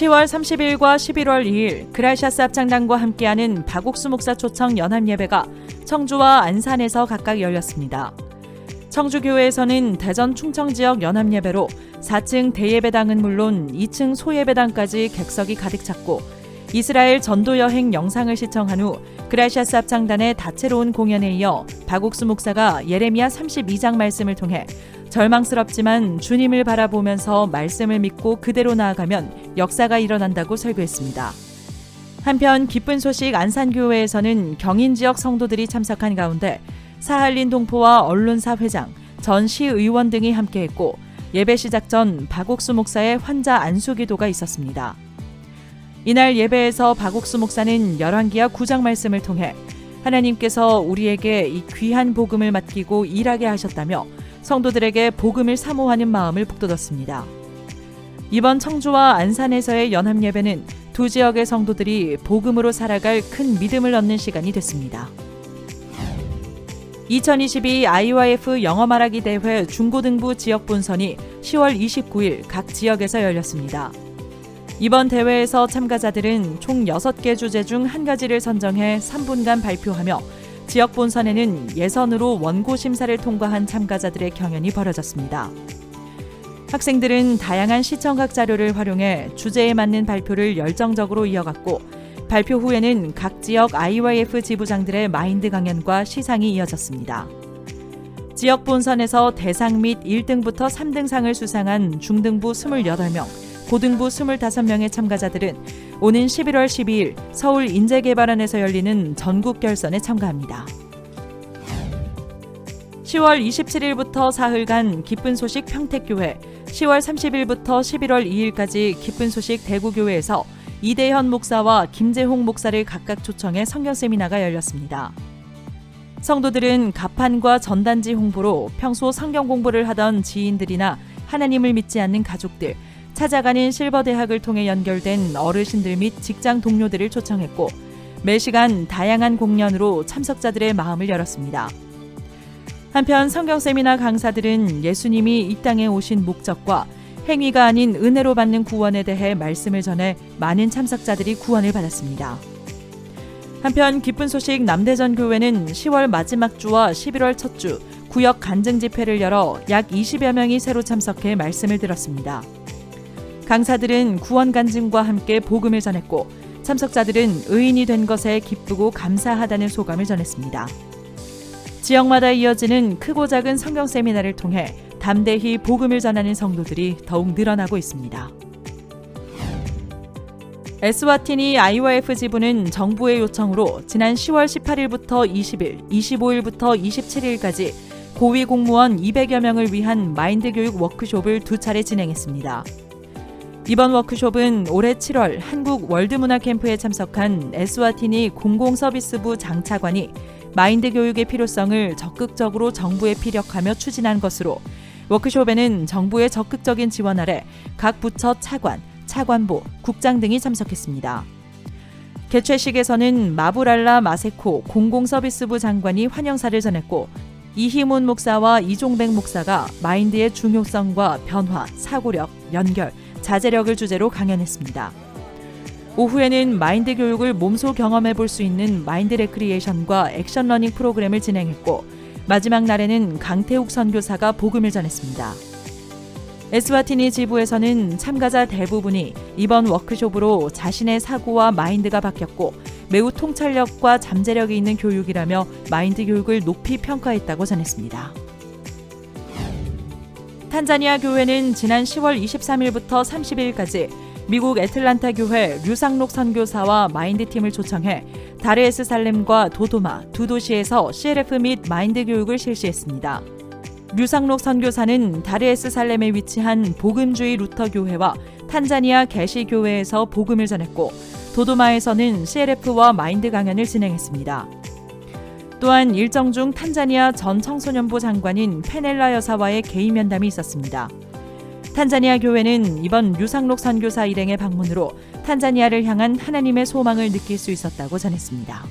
10월 30일과 11월 2일 그라시아스 합창단과 함께하는 박옥수 목사 초청 연합예배가 청주와 안산에서 각각 열렸습니다. 청주교회에서는 대전 충청 지역 연합예배로 4층 대예배당은 물론 2층 소예배당까지 객석이 가득 찼고 이스라엘 전도여행 영상을 시청한 후 그라시아스 합창단의 다채로운 공연에 이어 박옥수 목사가 예레미야 32장 말씀을 통해 절망스럽지만 주님을 바라보면서 말씀을 믿고 그대로 나아가면 역사가 일어난다고 설교했습니다. 한편 기쁜 소식 안산교회에서는 경인 지역 성도들이 참석한 가운데 사할린 동포와 언론사 회장, 전 시의원 등이 함께했고 예배 시작 전 박옥수 목사의 환자 안수 기도가 있었습니다. 이날 예배에서 박옥수 목사는 열왕기하 9장 말씀을 통해 하나님께서 우리에게 이 귀한 복음을 맡기고 일하게 하셨다며 성도들에게 복음을 사모하는 마음을 북돋았습니다. 이번 청주와 안산에서의 연합예배는 두 지역의 성도들이 복음으로 살아갈 큰 믿음을 얻는 시간이 됐습니다. 2022 IYF 영어 말하기 대회 중고등부 지역 본선이 10월 29일 각 지역에서 열렸습니다. 이번 대회에서 참가자들은 총 6개 주제 중 한 가지를 선정해 3분간 발표하며 지역 본선에는 예선으로 원고 심사를 통과한 참가자들의 경연이 벌어졌습니다. 학생들은 다양한 시청각 자료를 활용해 주제에 맞는 발표를 열정적으로 이어갔고 발표 후에는 각 지역 IYF 지부장들의 마인드 강연과 시상이 이어졌습니다. 지역 본선에서 대상 및 1등부터 3등상을 수상한 중등부 28명, 고등부 25명의 참가자들은 오는 11월 12일 서울 인재개발원에서 열리는 전국 결선에 참가합니다. 10월 27일부터 사흘간 기쁜 소식 평택교회, 10월 30일부터 11월 2일까지 기쁜 소식 대구교회에서 이대현 목사와 김재홍 목사를 각각 초청해 성경 세미나가 열렸습니다. 성도들은 가판과 전단지 홍보로 평소 성경 공부를 하던 지인들이나 하나님을 믿지 않는 가족들, 찾아가는 실버대학을 통해 연결된 어르신들 및 직장 동료들을 초청했고 매시간 다양한 공연으로 참석자들의 마음을 열었습니다. 한편 성경세미나 강사들은 예수님이 이 땅에 오신 목적과 행위가 아닌 은혜로 받는 구원에 대해 말씀을 전해 많은 참석자들이 구원을 받았습니다. 한편 기쁜 소식 남대전 교회는 10월 마지막 주와 11월 첫 주 구역 간증 집회를 열어 약 20여 명이 새로 참석해 말씀을 들었습니다. 강사들은 구원 간증과 함께 복음을 전했고 참석자들은 의인이 된 것에 기쁘고 감사하다는 소감을 전했습니다. 지역마다 이어지는 크고 작은 성경 세미나를 통해 담대히 복음을 전하는 성도들이 더욱 늘어나고 있습니다. 에스와티니 IYF 지부는 정부의 요청으로 지난 10월 18일부터 20일, 25일부터 27일까지 고위 공무원 200여 명을 위한 마인드 교육 워크숍을 2차례 진행했습니다. 이번 워크숍은 올해 7월 한국 월드문화 캠프에 참석한 에스와티니 공공서비스부 장차관이 마인드 교육의 필요성을 적극적으로 정부에 피력하며 추진한 것으로 워크숍에는 정부의 적극적인 지원 아래 각 부처 차관, 차관보, 국장 등이 참석했습니다. 개최식에서는 마부랄라 마세코 공공서비스부 장관이 환영사를 전했고 이희문 목사와 이종백 목사가 마인드의 중요성과 변화, 사고력, 연결, 자제력을 주제로 강연했습니다. 오후에는 마인드 교육을 몸소 경험해 볼 수 있는 마인드 레크리에이션과 액션 러닝 프로그램을 진행했고 마지막 날에는 강태욱 선교사가 복음을 전했습니다. 에스와티니 지부에서는 참가자 대부분이 이번 워크숍으로 자신의 사고와 마인드가 바뀌었고 매우 통찰력과 잠재력이 있는 교육이라며 마인드 교육을 높이 평가했다고 전했습니다. 탄자니아 교회는 지난 10월 23일부터 30일까지 미국 애틀란타 교회 류상록 선교사와 마인드팀을 초청해 다르에스 살렘과 도도마 두 도시에서 CLF 및 마인드 교육을 실시했습니다. 류상록 선교사는 다르에스 살렘에 위치한 복음주의 루터 교회와 탄자니아 개시 교회에서 복음을 전했고 도도마에서는 CLF와 마인드 강연을 진행했습니다. 또한 일정 중 탄자니아 전 청소년부 장관인 페넬라 여사와의 개인 면담이 있었습니다. 탄자니아 교회는 이번 류상록 선교사 일행의 방문으로 탄자니아를 향한 하나님의 소망을 느낄 수 있었다고 전했습니다.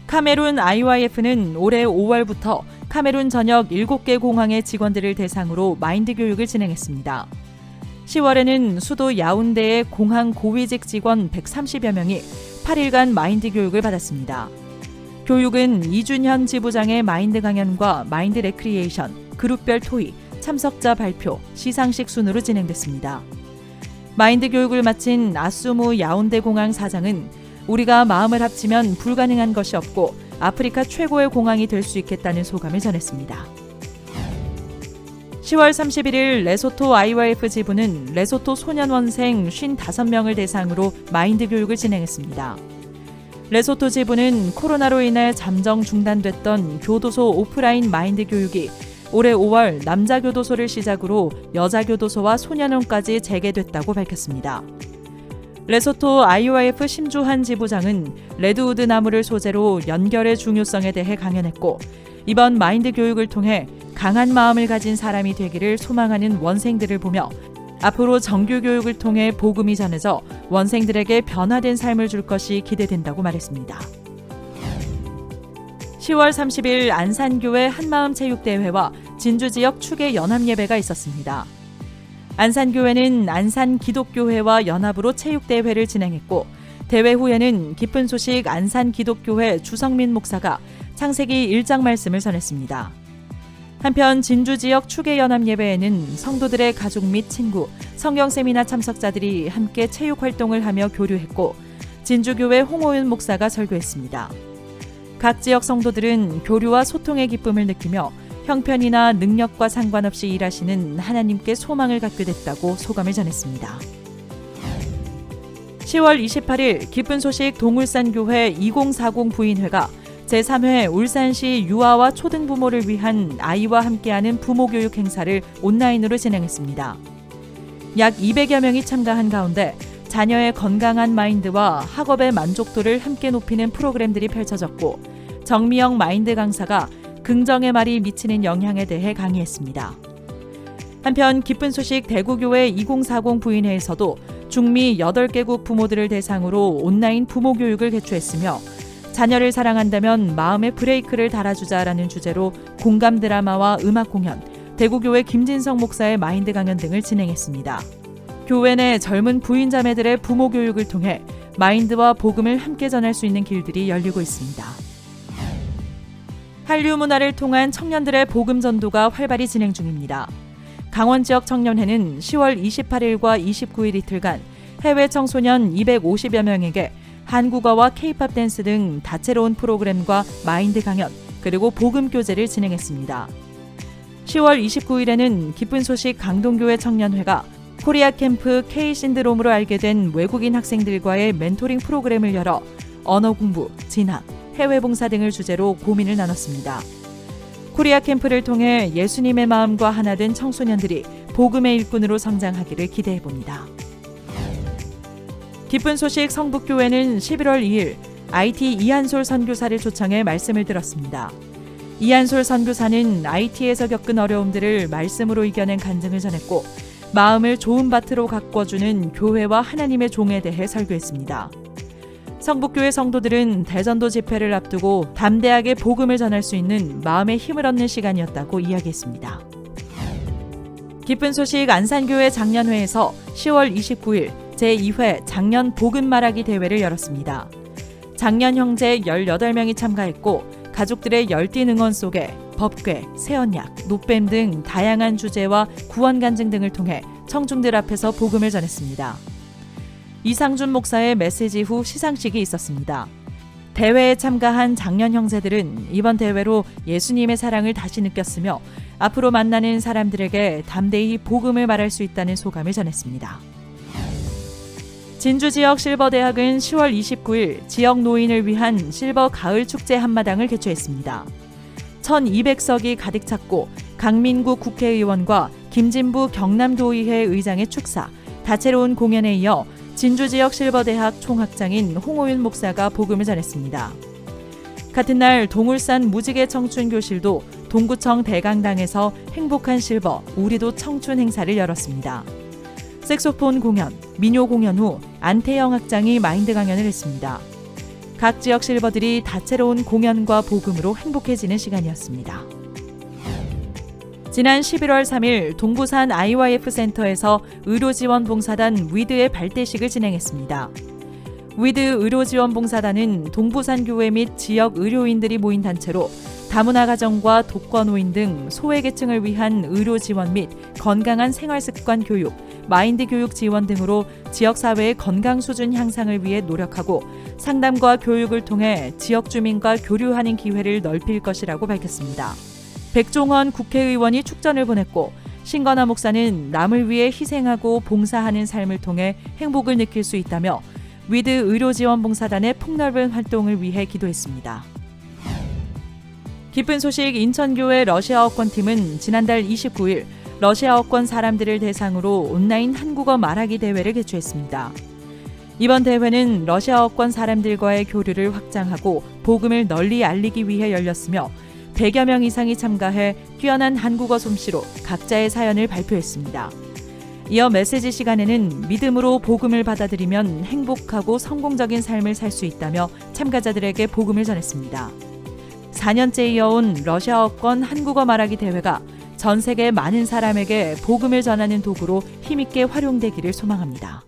카메룬 IYF는 올해 5월부터 카메룬 전역 7개 공항의 직원들을 대상으로 마인드 교육을 진행했습니다. 10월에는 수도 야운데의 공항 고위직 직원 130여 명이 8일간 마인드 교육을 받았습니다. 교육은 이준현 지부장의 마인드 강연과 마인드 레크리에이션, 그룹별 토의, 참석자 발표, 시상식 순으로 진행됐습니다. 마인드 교육을 마친 아수무 야운데 공항 사장은 우리가 마음을 합치면 불가능한 것이 없고 아프리카 최고의 공항이 될 수 있겠다는 소감을 전했습니다. 10월 31일 레소토 IYF 지부는 레소토 소년원생 55명을 대상으로 마인드 교육을 진행했습니다. 레소토 지부는 코로나로 인해 잠정 중단됐던 교도소 오프라인 마인드 교육이 올해 5월 남자 교도소를 시작으로 여자 교도소와 소년원까지 재개됐다고 밝혔습니다. 레소토 IYF 심주한 지부장은 레드우드 나무를 소재로 연결의 중요성에 대해 강연했고 이번 마인드 교육을 통해 강한 마음을 가진 사람이 되기를 소망하는 원생들을 보며 앞으로 정규 교육을 통해 복음이 전해져 원생들에게 변화된 삶을 줄 것이 기대된다고 말했습니다. 10월 30일 안산교회 한마음체육대회와 진주지역 축의 연합예배가 있었습니다. 안산교회는 안산기독교회와 연합으로 체육대회를 진행했고 대회 후에는 기쁜 소식 안산기독교회 주성민 목사가 창세기 1장 말씀을 전했습니다. 한편 진주지역 축의연합예배에는 성도들의 가족 및 친구, 성경세미나 참석자들이 함께 체육활동을 하며 교류했고 진주교회 홍호윤 목사가 설교했습니다. 각 지역 성도들은 교류와 소통의 기쁨을 느끼며 형편이나 능력과 상관없이 일하시는 하나님께 소망을 갖게 됐다고 소감을 전했습니다. 10월 28일 기쁜 소식 동울산교회 2040 부인회가 제3회 울산시 유아와 초등부모를 위한 아이와 함께하는 부모교육 행사를 온라인으로 진행했습니다. 약 200여 명이 참가한 가운데 자녀의 건강한 마인드와 학업의 만족도를 함께 높이는 프로그램들이 펼쳐졌고 정미영 마인드 강사가 긍정의 말이 미치는 영향에 대해 강의했습니다. 한편 기쁜 소식 대구교회 2040 부인회에서도 중미 8개국 부모들을 대상으로 온라인 부모교육을 개최했으며 자녀를 사랑한다면 마음의 브레이크를 달아주자라는 주제로 공감 드라마와 음악 공연, 대구교회 김진성 목사의 마인드 강연 등을 진행했습니다. 교회 내 젊은 부인자매들의 부모 교육을 통해 마인드와 복음을 함께 전할 수 있는 길들이 열리고 있습니다. 한류 문화를 통한 청년들의 복음 전도가 활발히 진행 중입니다. 강원 지역 청년회는 10월 28일과 29일 이틀간 해외 청소년 250여 명에게 한국어와 K-팝 댄스 등 다채로운 프로그램과 마인드 강연, 그리고 복음 교제를 진행했습니다. 10월 29일에는 기쁜 소식 강동교회 청년회가 코리아 캠프 K 신드롬으로 알게 된 외국인 학생들과의 멘토링 프로그램을 열어 언어 공부, 진학, 해외 봉사 등을 주제로 고민을 나눴습니다. 코리아 캠프를 통해 예수님의 마음과 하나 된 청소년들이 복음의 일꾼으로 성장하기를 기대해봅니다. 기쁜 소식 성북교회는 11월 2일 IT 이한솔 선교사를 초청해 말씀을 들었습니다. 이한솔 선교사는 IT에서 겪은 어려움들을 말씀으로 이겨낸 간증을 전했고 마음을 좋은 밭으로 가꿔주는 교회와 하나님의 종에 대해 설교했습니다. 성북교회 성도들은 대전도 집회를 앞두고 담대하게 복음을 전할 수 있는 마음의 힘을 얻는 시간이었다고 이야기했습니다. 기쁜 소식 안산교회 장년회에서 10월 29일 제2회 작년 복음 말하기 대회를 열었습니다. 작년 형제 18명이 참가했고 가족들의 열띤 응원 속에 법궤, 새언약, 노뱀 등 다양한 주제와 구원 간증 등을 통해 청중들 앞에서 복음을 전했습니다. 이상준 목사의 메시지 후 시상식이 있었습니다. 대회에 참가한 작년 형제들은 이번 대회로 예수님의 사랑을 다시 느꼈으며 앞으로 만나는 사람들에게 담대히 복음을 말할 수 있다는 소감을 전했습니다. 진주지역 실버대학은 10월 29일 지역 노인을 위한 실버 가을 축제 한마당을 개최했습니다. 1200석이 가득 찼고 강민구 국회의원과 김진부 경남도의회 의장의 축사, 다채로운 공연에 이어 진주지역 실버대학 총학장인 홍호윤 목사가 복음을 전했습니다. 같은 날 동울산 무지개 청춘교실도 동구청 대강당에서 행복한 실버, 우리도 청춘 행사를 열었습니다. 색소폰 공연, 민요 공연 후 안태영 학장이 마인드 강연을 했습니다. 각 지역 실버들이 다채로운 공연과 복음으로 행복해지는 시간이었습니다. 지난 11월 3일 동부산 IYF 센터에서 의료지원봉사단 위드의 발대식을 진행했습니다. 위드 의료지원봉사단은 동부산 교회 및 지역 의료인들이 모인 단체로 다문화 가정과 독거노인 등 소외계층을 위한 의료지원 및 건강한 생활습관 교육, 마인드 교육 지원 등으로 지역사회의 건강 수준 향상을 위해 노력하고 상담과 교육을 통해 지역 주민과 교류하는 기회를 넓힐 것이라고 밝혔습니다. 백종원 국회의원이 축전을 보냈고 신건화 목사는 남을 위해 희생하고 봉사하는 삶을 통해 행복을 느낄 수 있다며 위드 의료지원봉사단의 폭넓은 활동을 위해 기도했습니다. 기쁜 소식 인천교회 러시아어권팀은 지난달 29일 러시아어권 사람들을 대상으로 온라인 한국어 말하기 대회를 개최했습니다. 이번 대회는 러시아어권 사람들과의 교류를 확장하고 복음을 널리 알리기 위해 열렸으며 100여 명 이상이 참가해 뛰어난 한국어 솜씨로 각자의 사연을 발표했습니다. 이어 메시지 시간에는 믿음으로 복음을 받아들이면 행복하고 성공적인 삶을 살 수 있다며 참가자들에게 복음을 전했습니다. 4년째 이어온 러시아어권 한국어 말하기 대회가 전 세계 많은 사람에게 복음을 전하는 도구로 힘있게 활용되기를 소망합니다.